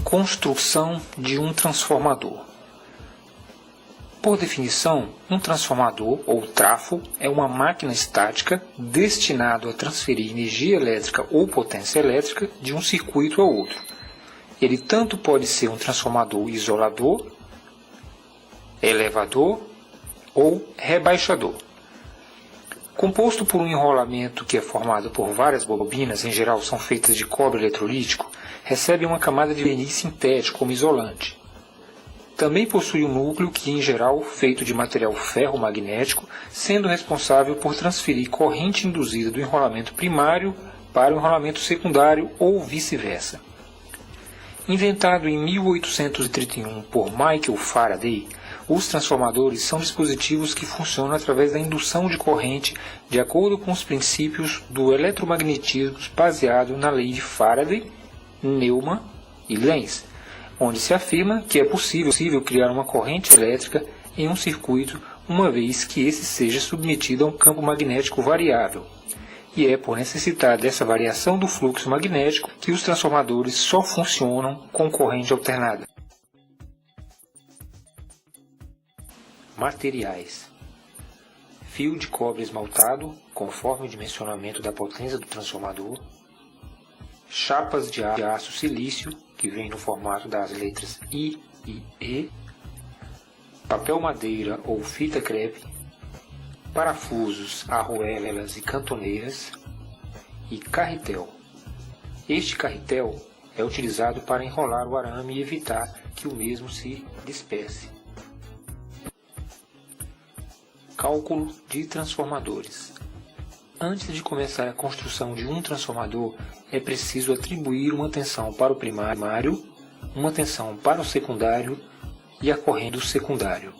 Construção de um transformador. Por definição, um transformador, ou trafo, é uma máquina estática destinada a transferir energia elétrica ou potência elétrica de um circuito a outro. Ele tanto pode ser um transformador isolador, elevador ou rebaixador. Composto por um enrolamento que é formado por várias bobinas, em geral são feitas de cobre eletrolítico, recebe uma camada de verniz sintético como isolante. Também possui um núcleo que, em geral, feito de material ferromagnético, sendo responsável por transferir corrente induzida do enrolamento primário para o enrolamento secundário ou vice-versa. Inventado em 1831 por Michael Faraday, os transformadores são dispositivos que funcionam através da indução de corrente de acordo com os princípios do eletromagnetismo baseado na lei de Faraday, Neumann e Lenz, onde se afirma que é possível criar uma corrente elétrica em um circuito uma vez que esse seja submetido a um campo magnético variável. E é por necessitar dessa variação do fluxo magnético que os transformadores só funcionam com corrente alternada. Materiais: fio de cobre esmaltado, conforme o dimensionamento da potência do transformador, chapas de aço silício, que vem no formato das letras I e E, papel madeira ou fita crepe, parafusos, arruelas e cantoneiras e carretel. Este carretel é utilizado para enrolar o arame e evitar que o mesmo se disperse. Cálculo de transformadores. Antes de começar a construção de um transformador, é preciso atribuir uma tensão para o primário, uma tensão para o secundário e a corrente do secundário.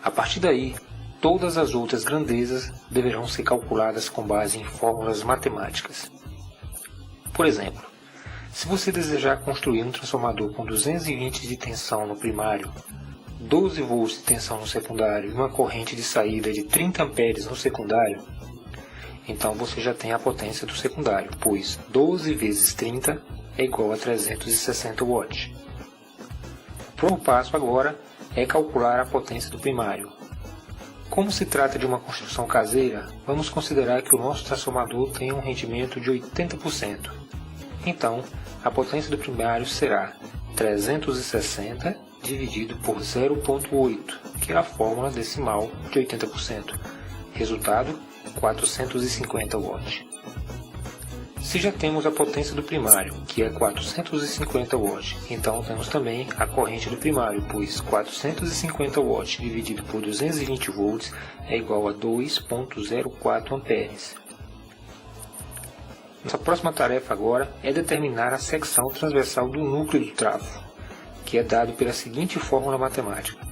A partir daí, todas as outras grandezas deverão ser calculadas com base em fórmulas matemáticas. Por exemplo, se você desejar construir um transformador com 220 de tensão no primário, 12 volts de tensão no secundário e uma corrente de saída de 30 amperes no secundário, então você já tem a potência do secundário, pois 12 vezes 30 é igual a 360 watts. O próximo passo agora é calcular a potência do primário. Como se trata de uma construção caseira, vamos considerar que o nosso transformador tem um rendimento de 80%. Então, a potência do primário será 360 dividido por 0,8, que é a fórmula decimal de 80%. Resultado, 450 watts. Se já temos a potência do primário, que é 450 watts, então temos também a corrente do primário, pois 450 watts dividido por 220 volts é igual a 2,04 amperes. Nossa próxima tarefa agora é determinar a secção transversal do núcleo do trafo, que é dado pela seguinte fórmula matemática.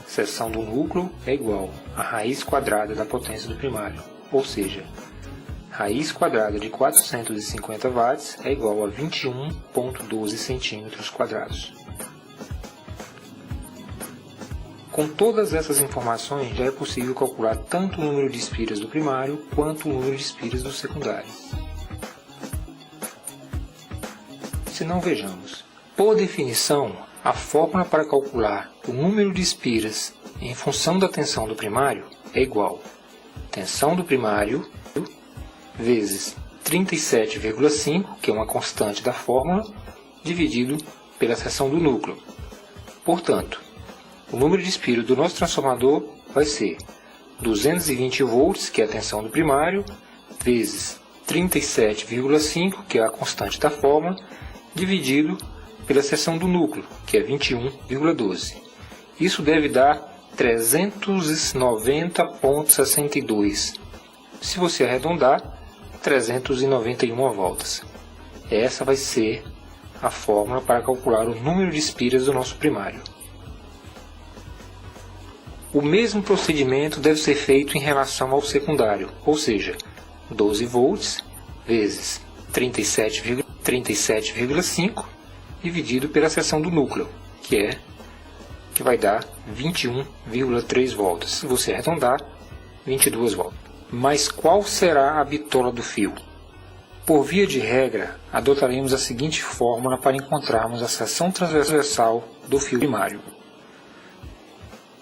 Seção do núcleo é igual à raiz quadrada da potência do primário, ou seja, raiz quadrada de 450 watts é igual a 21,12 centímetros quadrados. Com todas essas informações, já é possível calcular tanto o número de espiras do primário quanto o número de espiras do secundário. Se não, vejamos. Por definição, a fórmula para calcular o número de espiras em função da tensão do primário é igual a tensão do primário vezes 37,5, que é uma constante da fórmula, dividido pela seção do núcleo. Portanto, o número de espiras do nosso transformador vai ser 220 volts, que é a tensão do primário, vezes 37,5, que é a constante da fórmula, dividido pela seção do núcleo, que é 21,12. Isso deve dar 390,62. Se você arredondar, 391 voltas. Essa vai ser a fórmula para calcular o número de espiras do nosso primário. O mesmo procedimento deve ser feito em relação ao secundário, ou seja, 12 volts vezes 37,5 dividido pela seção do núcleo, que vai dar 21,3 voltas. Se você arredondar, 22 voltas. Mas qual será a bitola do fio? Por via de regra, adotaremos a seguinte fórmula para encontrarmos a seção transversal do fio primário.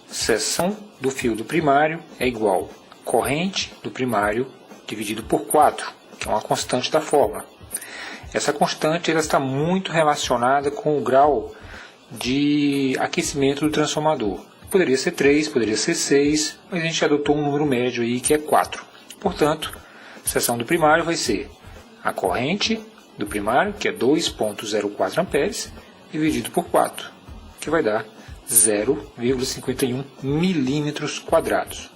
Seção do fio do primário é igual a corrente do primário dividido por 4, que é uma constante da fórmula. Essa constante ela está muito relacionada com o grau de aquecimento do transformador. Poderia ser 3, poderia ser 6, mas a gente adotou um número médio aí que é 4. Portanto, a seção do primário vai ser a corrente do primário, que é 2,04 amperes, dividido por 4, que vai dar 0,51 milímetros quadrados.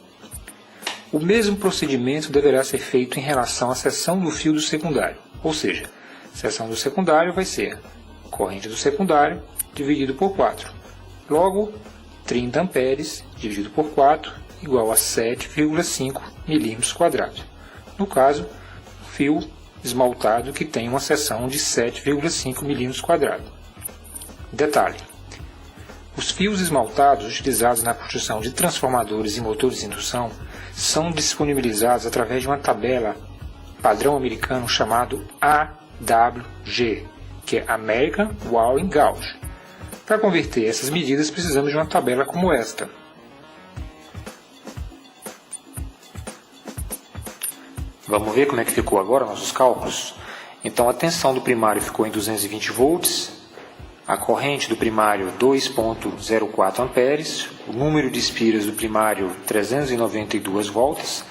O mesmo procedimento deverá ser feito em relação à seção do fio do secundário, ou seja, a seção do secundário vai ser a corrente do secundário dividido por 4. Logo, 30 amperes dividido por 4 igual a 7,5 milímetros quadrados. No caso, fio esmaltado que tem uma seção de 7,5 milímetros quadrados. Detalhe: os fios esmaltados utilizados na construção de transformadores e motores de indução são disponibilizados através de uma tabela padrão americano chamado AWG, que é American Wiring Gauge. Para converter essas medidas precisamos de uma tabela como esta. Vamos ver como é que ficou agora nossos cálculos? Então a tensão do primário ficou em 220 volts, a corrente do primário 2,04 amperes, o número de espiras do primário 392 volts,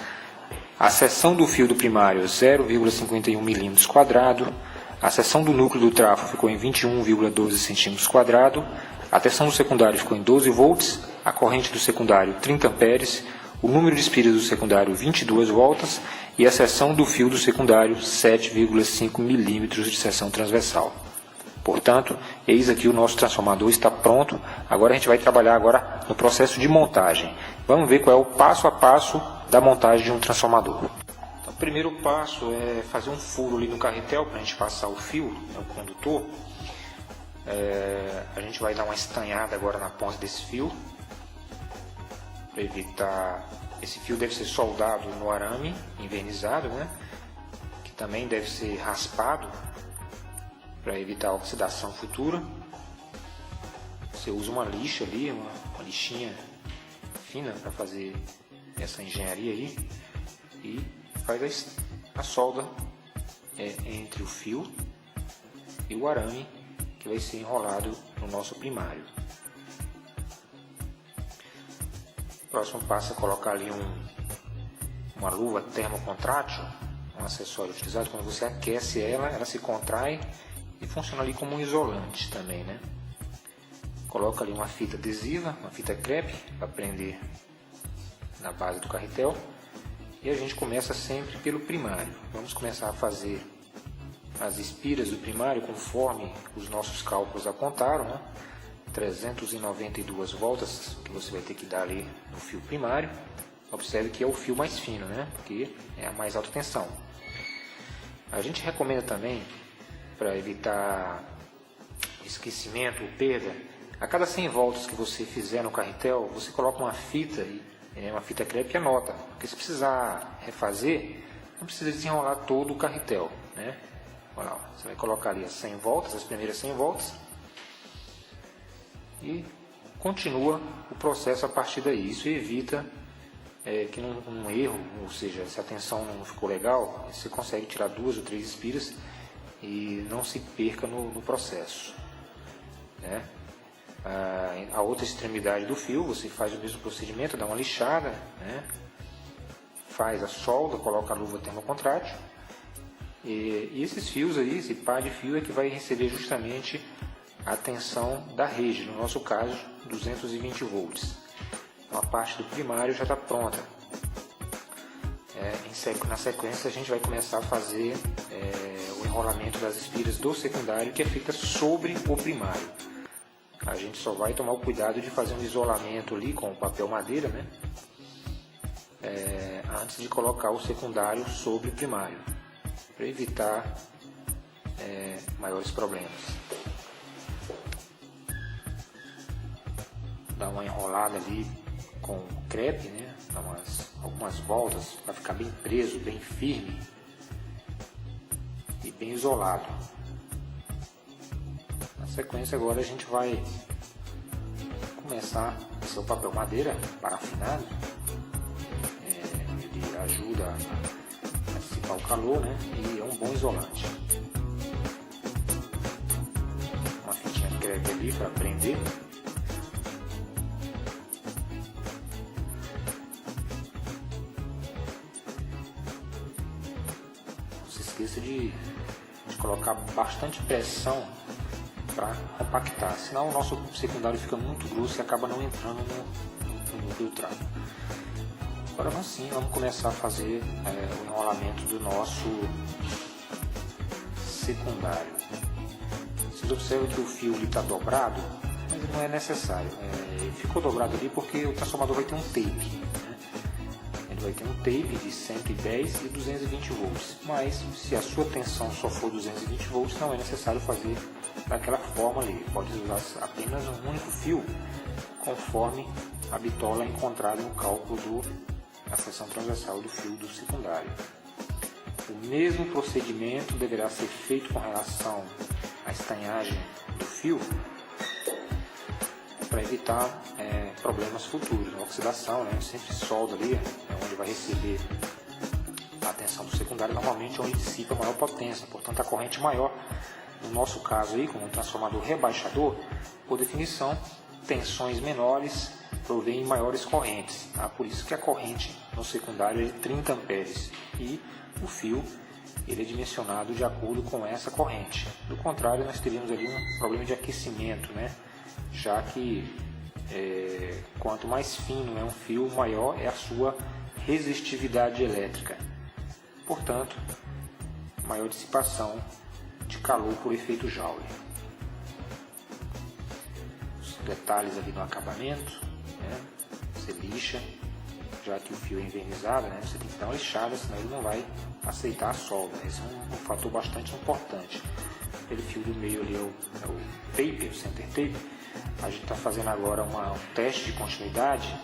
a seção do fio do primário 0,51 milímetros quadrado, a seção do núcleo do trafo ficou em 21,12 centímetros quadrado, a tensão do secundário ficou em 12 volts, a corrente do secundário 30 amperes, o número de espiras do secundário 22 volts e a seção do fio do secundário 7,5 milímetros de seção transversal. Portanto, eis aqui o nosso transformador está pronto. Agora a gente vai trabalhar no processo de montagem. Vamos ver qual é o passo a passo da montagem de um transformador. Então, o primeiro passo é fazer um furo ali no carretel para a gente passar o fio, o condutor. A gente vai dar uma estanhada agora na ponta desse fio, para evitar. Esse fio deve ser soldado no arame envernizado, que também deve ser raspado para evitar a oxidação futura. Você usa uma lixa ali, uma lixinha fina para fazer essa engenharia aí e faz a solda entre o fio e o arame que vai ser enrolado no nosso primário. O próximo passo é colocar ali uma luva termocontrátil, um acessório utilizado. Quando você aquece ela se contrai e funciona ali como um isolante também, Coloca ali uma fita adesiva, uma fita crepe para prender na base do carretel. E a gente começa sempre pelo primário. Vamos começar a fazer as espiras do primário conforme os nossos cálculos apontaram, 392 voltas que você vai ter que dar ali no fio primário. Observe que é o fio mais fino, porque é a mais alta tensão. A gente recomenda também, para evitar esquecimento ou perda, a cada 100 voltas que você fizer no carretel, você coloca uma fita crepe e anota, porque se precisar refazer, não precisa desenrolar todo o carretel, Olha lá, você vai colocar ali as 100 voltas, as primeiras 100 voltas, e continua o processo a partir daí. Isso evita que num erro, ou seja, se a tensão não ficou legal, você consegue tirar 2 ou 3 espiras e não se perca no processo. A outra extremidade do fio, você faz o mesmo procedimento, dá uma lixada, faz a solda, coloca a luva termocontrátil, e esses fios aí, esse par de fio é que vai receber justamente a tensão da rede, no nosso caso 220 volts. Então a parte do primário já está pronta. Na sequência a gente vai começar a fazer o enrolamento das espiras do secundário, que é feita sobre o primário. A gente só vai tomar o cuidado de fazer um isolamento ali com o papel madeira, antes de colocar o secundário sobre o primário, para evitar maiores problemas. Dá uma enrolada ali com crepe, dá algumas voltas para ficar bem preso, bem firme. e bem isolado. Na sequência agora a gente vai começar o seu papel madeira parafinado. Ele ajuda a dissipar o calor, né? E é um bom isolante. Uma fitinha de crepe ali para prender. Não se esqueça de colocar bastante pressão para compactar, senão o nosso secundário fica muito grosso e acaba não entrando no núcleo do trapo. Agora vamos começar a fazer o enrolamento do nosso secundário. Vocês observam que o fio está dobrado, mas não é necessário. Ele ficou dobrado ali porque o transformador vai ter um tape, né? Ele vai ter um tape de 110 e 220 volts, mas se a sua tensão só for 220 volts, não é necessário fazer daquela forma ali. Pode usar apenas um único fio, conforme a bitola encontrada no cálculo da seção transversal do fio do secundário. O mesmo procedimento deverá ser feito com relação à estanhagem do fio, para evitar problemas futuros, oxidação, né? Sempre solda ali, onde vai receber a tensão do secundário, normalmente onde dissipa maior potência, portanto a corrente maior. No nosso caso aí, como um transformador rebaixador, por definição, tensões menores provêm maiores correntes. Tá? Por isso que a corrente no secundário é 30 amperes e o fio ele é dimensionado de acordo com essa corrente. Do contrário, nós teríamos ali um problema de aquecimento, né? Já que quanto mais fino é um fio, maior é a sua resistividade elétrica. Portanto, maior dissipação de calor por efeito Joule. Os detalhes ali no acabamento, né? Você lixa, já que o fio é envernizado, né? Você tem que dar uma lixada, senão ele não vai aceitar a solda. Esse é um fator bastante importante. Aquele fio do meio ali é o tape, o center tape. A gente está fazendo agora um teste de continuidade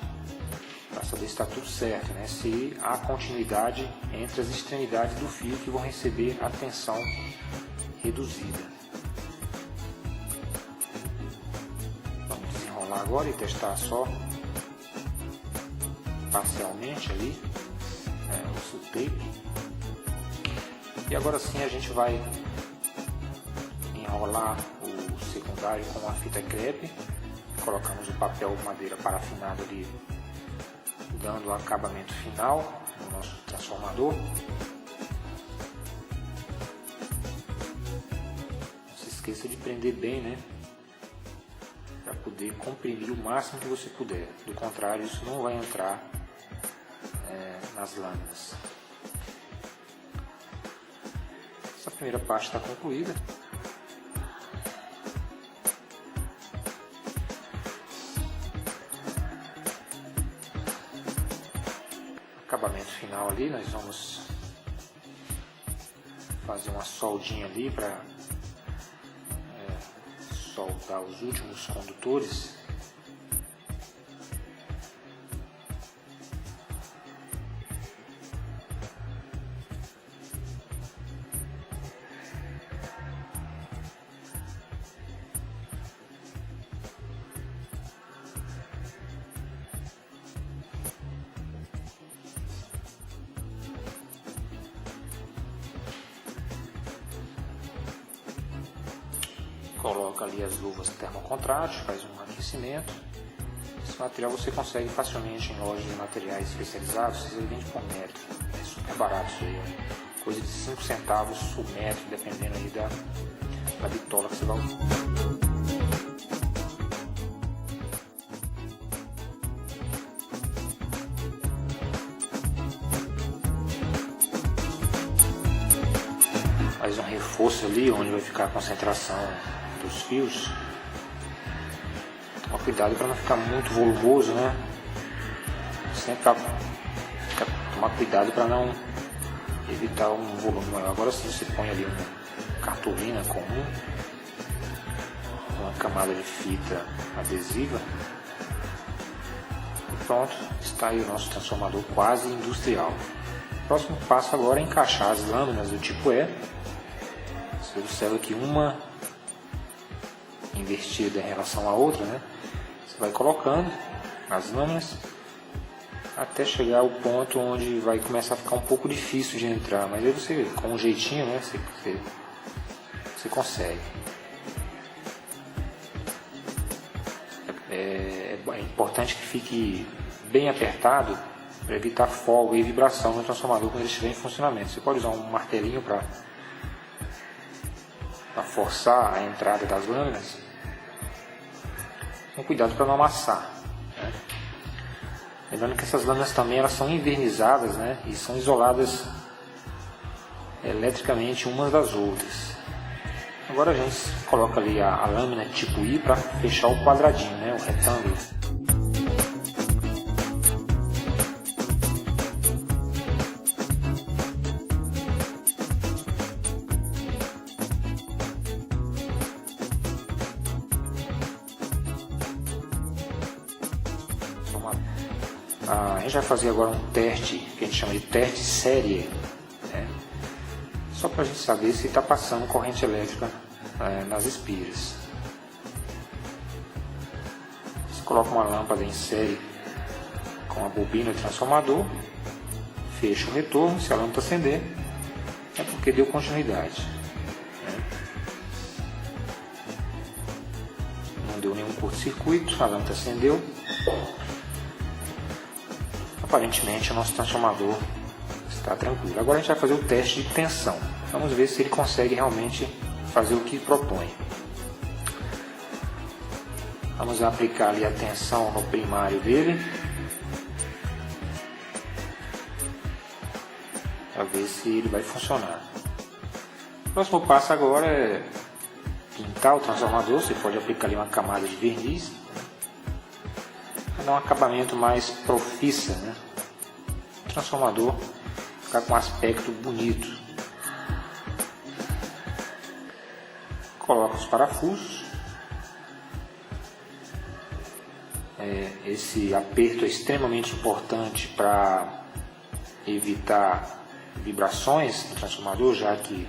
para saber se está tudo certo, né? Se há continuidade entre as extremidades do fio que vão receber a tensão reduzida. Vamos desenrolar agora e testar só parcialmente ali o seu tape. E agora sim a gente vai enrolar o secundário com uma fita crepe. Colocamos o papel madeira parafinado ali, dando o acabamento final no nosso transformador. Esqueça de prender bem, né? Para poder comprimir o máximo que você puder. Do contrário, isso não vai entrar nas lâminas. Essa primeira parte está concluída. Acabamento final ali, nós vamos fazer uma soldinha ali para soldar os últimos condutores. Coloca ali as luvas termocontrátil, faz um aquecimento. Esse material você consegue facilmente em lojas de materiais especializados, você vende por metro. É super barato isso aí, coisa de 5 centavos por metro, dependendo aí da bitola que você vai usar. Faz um reforço ali onde vai ficar a concentração dos fios. Toma cuidado para não ficar muito volumoso, né? Sempre tomar cuidado para não evitar um volume maior. Agora sim você põe ali uma cartolina comum, uma camada de fita adesiva e pronto, está aí o nosso transformador quase industrial. O próximo passo agora é encaixar as lâminas do tipo E Você observa que uma invertida em relação à outra, né? Você vai colocando as lâminas até chegar ao ponto onde vai começar a ficar um pouco difícil de entrar, mas aí você, com um jeitinho, né, você consegue. É importante que fique bem apertado para evitar folga e vibração no transformador quando ele estiver em funcionamento. Você pode usar um martelinho para forçar a entrada das lâminas, com cuidado para não amassar, né? Lembrando que essas lâminas também elas são envernizadas, né? E são isoladas eletricamente umas das outras. Agora a gente coloca ali a lâmina tipo I para fechar o quadradinho, né? O retângulo. A gente vai fazer agora um teste que a gente chama de teste série, né? Só para a gente saber se está passando corrente elétrica nas espiras. Você coloca uma lâmpada em série com a bobina de transformador, fecha o retorno. Se a lâmpada acender, é porque deu continuidade, né? Não deu nenhum curto-circuito, a lâmpada acendeu. Aparentemente o nosso transformador está tranquilo. Agora a gente vai fazer o teste de tensão. Vamos ver se ele consegue realmente fazer o que propõe. Vamos aplicar ali a tensão no primário dele, para ver se ele vai funcionar. O próximo passo agora é pintar o transformador. Você pode aplicar ali uma camada de verniz para dar um acabamento mais profissa, né? O transformador ficar com um aspecto bonito. Coloca os parafusos. Esse aperto é extremamente importante para evitar vibrações no transformador, já que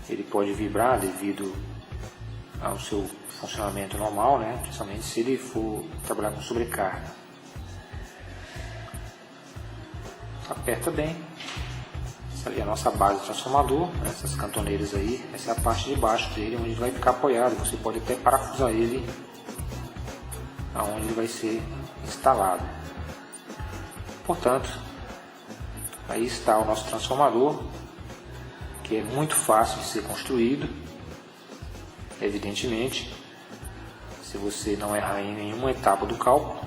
ele pode vibrar devido ao seu funcionamento normal, né? Principalmente se ele for trabalhar com sobrecarga. Aperta bem. Essa ali é a nossa base do transformador, né? Essas cantoneiras aí, essa é a parte de baixo dele, onde ele vai ficar apoiado. Você pode até parafusar ele aonde ele vai ser instalado. Portanto, aí está o nosso transformador, que é muito fácil de ser construído. Evidentemente, se você não errar em nenhuma etapa do cálculo,